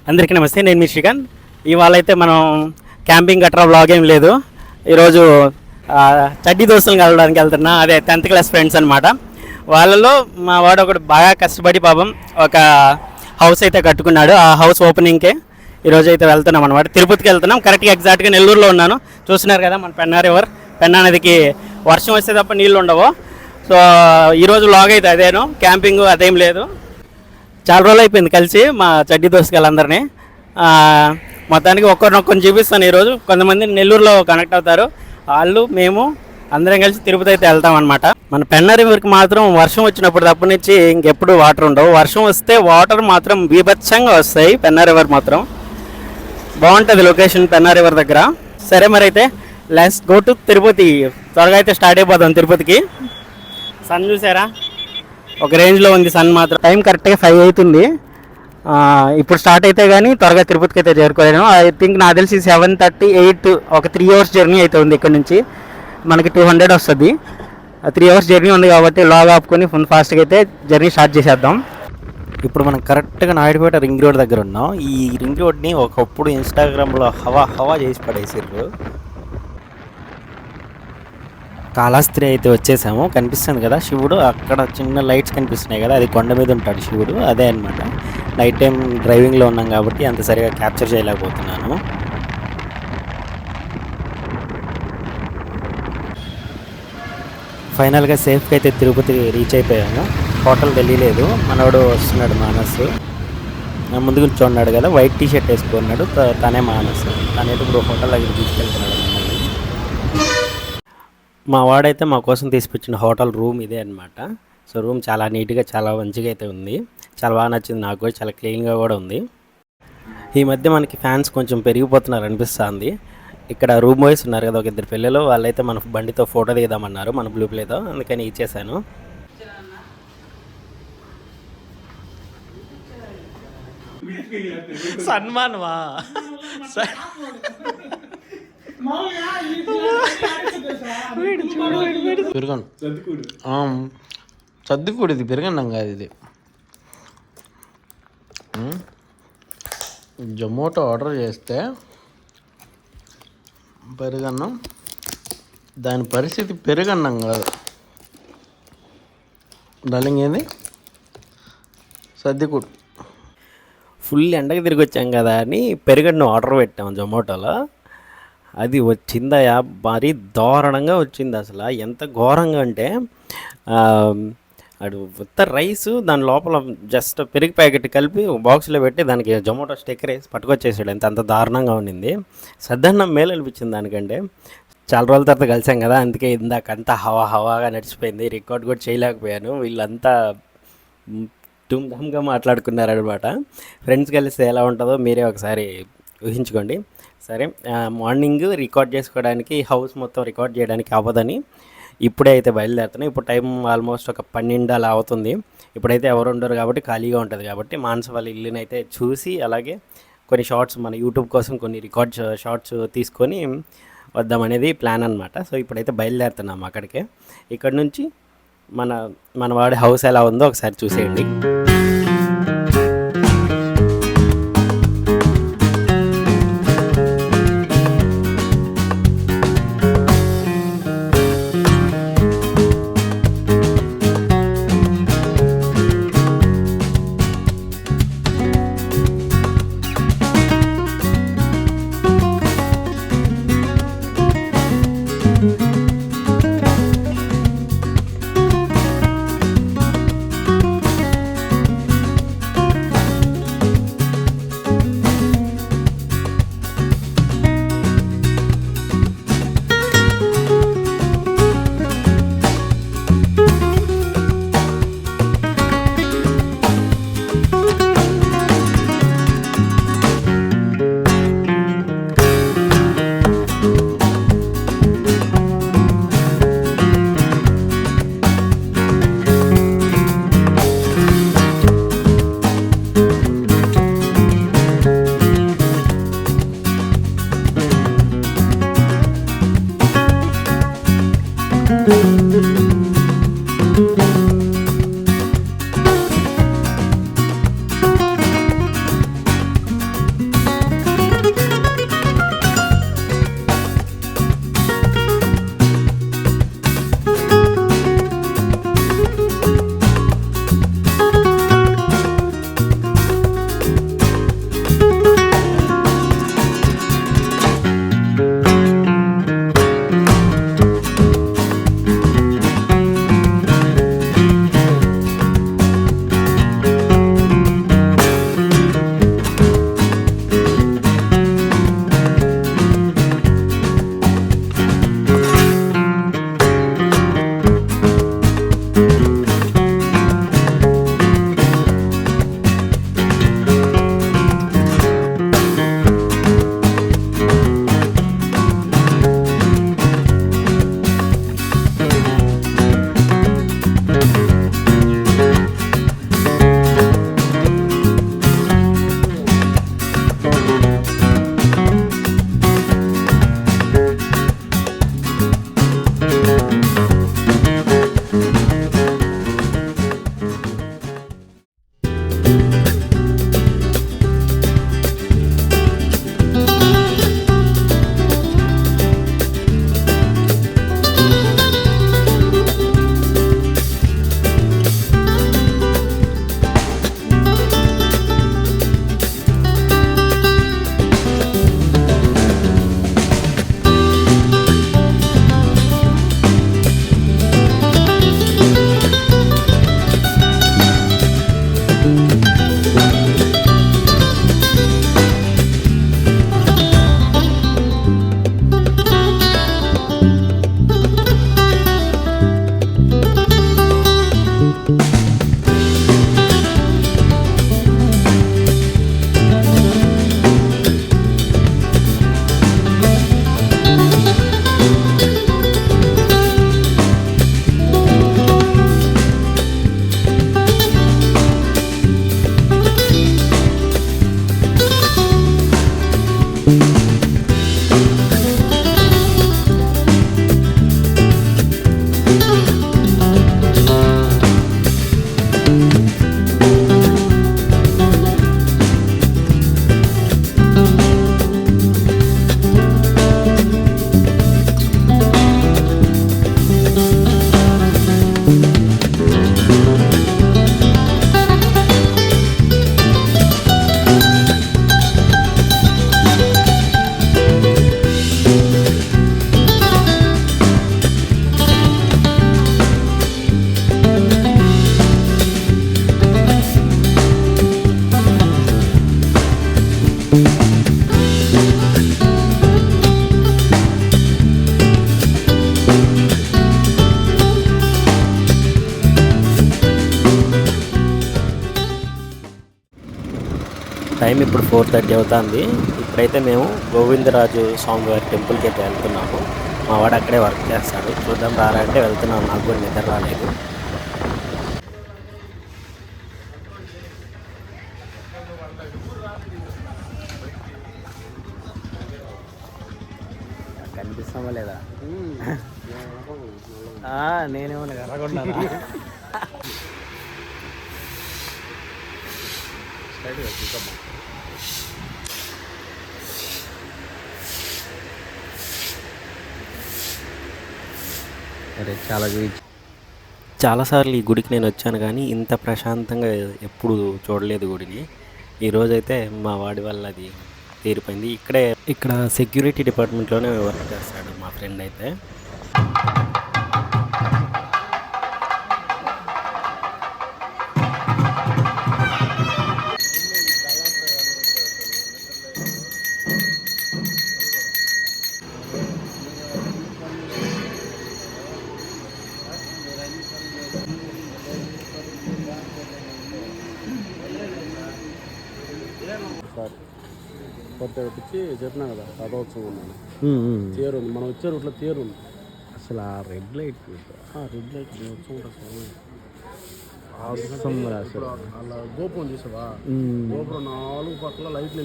అందరికీ నమస్తే, నేను మీ శ్రీకాంత్. ఇవాళ అయితే మనం క్యాంపింగ్ గట్రా వ్లాగ్ ఏం లేదు. ఈరోజు చడ్డీ దోస్తులను కలవడానికి వెళ్తున్నా. అదే 10th క్లాస్ ఫ్రెండ్స్ అనమాట. వాళ్ళలో మా వాడు ఒకడు బాగా కష్టపడి పాపం ఒక హౌస్ అయితే కట్టుకున్నాడు. ఆ హౌస్ ఓపెనింగ్కే ఈరోజు అయితే వెళ్తున్నాం అనమాట. తిరుపతికి వెళ్తున్నాం. కరెక్ట్గా ఎగ్జాక్ట్గా నెల్లూరులో ఉన్నాను. చూస్తున్నారు కదా మన పెన్నా రివర్. పెన్నా నదికి వర్షం వస్తే తప్ప నీళ్ళు ఉండవు. సో ఈరోజు వ్లాగ్ అయితే అదేను, క్యాంపింగ్ అదేం లేదు. చాలా రోజులు అయిపోయింది కలిసి మా చడ్డీ దోస్తులందరినీ. మొత్తానికి ఒక్కరినొక్కరిని చూపిస్తాను ఈరోజు. కొంతమంది నెల్లూరులో కనెక్ట్ అవుతారు. వాళ్ళు మేము అందరం కలిసి తిరుపతి అయితే వెళ్తాం అనమాట. మన పెన్నా రివర్కి మాత్రం వర్షం వచ్చినప్పుడు తప్ప నుంచి ఇంకెప్పుడు వాటర్ ఉండవు. వర్షం వస్తే వాటర్ మాత్రం బీభత్సంగా వస్తాయి. పెన్నా రివర్ మాత్రం బాగుంటుంది లొకేషన్ పెన్నా రివర్ దగ్గర. సరే మరి అయితే లెట్స్ గో టు తిరుపతి. త్వరగా అయితే స్టార్ట్ అయిపోతాం తిరుపతికి. సన్ చూసారా, ఒక రేంజ్లో ఉంది సన్ మాత్రం. టైం కరెక్ట్గా 5 అవుతుంది. ఇప్పుడు స్టార్ట్ అయితే కానీ త్వరగా తిరుపతికి అయితే చేరుకోలేను. ఐ థింక్ నాకు తెలిసి 7:38, ఒక 3 hours జర్నీ అయితే ఉంది. ఇక్కడ నుంచి మనకి 200 వస్తుంది. 3 hours జర్నీ ఉంది కాబట్టి లాగ్ ఆపుకొని ఫుల్ ఫాస్ట్గా అయితే జర్నీ స్టార్ట్ చేసేద్దాం. ఇప్పుడు మనం కరెక్ట్గా నాయుడుపేట రింగ్ రోడ్ దగ్గర ఉన్నాం. ఈ రింగ్ రోడ్ని ఒకప్పుడు ఇన్స్టాగ్రామ్లో హవా చేసి పడేసారు. కాళహస్తి అయితే వచ్చేసాము. కనిపిస్తుంది కదా శివుడు, అక్కడ చిన్న లైట్స్ కనిపిస్తున్నాయి కదా, అది కొండ మీద ఉంటాడు శివుడు. అదే అనమాట. నైట్ టైం డ్రైవింగ్లో ఉన్నాం కాబట్టి అంత సరిగా క్యాప్చర్ చేయలేకపోతున్నాను. ఫైనల్గా సేఫ్గా అయితే తిరుపతి రీచ్ అయిపోయాము. హోటల్ తెలియలేదు. మనోడు వస్తున్నాడు మానస్. ముందు కూర్చోన్నాడు కదా, వైట్ టీషర్ట్ వేసుకున్నాడు. తనే మానస్. తనైతే ఇప్పుడు హోటల్ దగ్గర తీసుకెళ్తున్నాడు. మా వాడైతే మా కోసం తీసుకొచ్చిన హోటల్ రూమ్ ఇదే అనమాట. సో రూమ్ చాలా నీట్గా, చాలా మంచిగా అయితే ఉంది. చాలా బాగా నచ్చింది నాకు కూడా. చాలా క్లీన్గా కూడా ఉంది. ఈ మధ్య మనకి ఫ్యాన్స్ కొంచెం పెరిగిపోతున్నారు అనిపిస్తుంది. ఇక్కడ రూమ్ బాయ్స్ ఉన్నారు కదా, ఒక 2 పిల్లలు. వాళ్ళైతే మన బండితో ఫోటో దిగుదామన్నారు, మన బ్లూ ప్లేతో. అందుకని ఇచ్చేసాను. సన్మాన్వా పెరగను చద్దుకూడు. ఇది పెరగన్నం కాదు, ఇది జొమాటో ఆర్డర్ చేస్తే పెరుగన్నం. దాని పరిస్థితి పెరుగన్నం కాదు డార్లింగ్, ఏంది సర్దికూడు. ఫుల్ ఎండకి తిరిగి వచ్చాం కదా అని పెరుగన్నం ఆర్డర్ పెట్టాము జొమాటోలో. అది వచ్చిందయా, మరీ దారుణంగా వచ్చింది. అసలు ఎంత ఘోరంగా అంటే అడు ఉత్త రైస్, దాని లోపల జస్ట్ పెరుగు ప్యాకెట్ కలిపి బాక్స్లో పెట్టి దానికి జొమాటో స్టిక్కర్ వేసి పట్టుకొచ్చేసాడు. అంత దారుణంగా ఉండింది. సద్దన్నం మేలు అనిపించింది దానికంటే. చాలా రోజుల తర్వాత కలిసాం కదా, అందుకే ఇందాకంతా హవాగా నడిచిపోయింది. రికార్డ్ కూడా చేయలేకపోయాను. వీళ్ళంతా ధూమ్ధామ్గా మాట్లాడుకున్నారనమాట. ఫ్రెండ్స్ కలిస్తే ఎలా ఉంటుందో మీరే ఒకసారి ఊహించుకోండి. సరే, మార్నింగ్ రికార్డ్ చేసుకోవడానికి, హౌస్ మొత్తం రికార్డ్ చేయడానికి అవ్వదని ఇప్పుడే అయితే బయలుదేరుతున్నాయి. ఇప్పుడు టైం ఆల్మోస్ట్ ఒక 12 అలా అవుతుంది. ఇప్పుడైతే ఎవరు ఉండరు కాబట్టి ఖాళీగా ఉంటుంది. కాబట్టి మానస వాళ్ళ ఇల్లుని అయితే చూసి, అలాగే కొన్ని షార్ట్స్ మన యూట్యూబ్ కోసం కొన్ని షార్ట్స్ తీసుకొని వద్దామనేది ప్లాన్ అనమాట. సో ఇప్పుడైతే బయలుదేరుతున్నాము అక్కడికే. ఇక్కడ నుంచి మన వాడి హౌస్ ఎలా ఉందో ఒకసారి చూసేయండి. టైం ఇప్పుడు 4:30 అవుతుంది. ఇప్పుడైతే మేము గోవిందరాజు స్వామివారి టెంపుల్కి అయితే వెళ్తున్నాము. మా వాడు అక్కడే వర్క్ చేస్తాడు. చూద్దాం రారా అంటే వెళ్తున్నాం. నాకు కూడా నిద్ర రాలేదు. కనిపిస్తామా లేదా? నేనేమన్నా కరగొండాలా? అరే చాలా చాలాసార్లు ఈ గుడికి నేను వచ్చాను కానీ ఇంత ప్రశాంతంగా ఎప్పుడు చూడలేదు గుడిని. ఈరోజైతే మా వాడి వల్ల అది తీరిపోయింది. ఇక్కడ సెక్యూరిటీ డిపార్ట్మెంట్లోనే వర్క్ చేస్తాడు మా ఫ్రెండ్ అయితే. కొత్తగా పిచ్చి చెప్పినా కదా రథోత్సవం ఉందని తేరు ఉంది. మనం వచ్చే రూట్లో తేరు ఉంది. అసలు ఆ రెడ్ లైట్ రెడ్ లైట్ వచ్చి ఉంటుంది అసలు అలా గోపురం చూసావా? గోపురం 4 పక్కల లైట్లు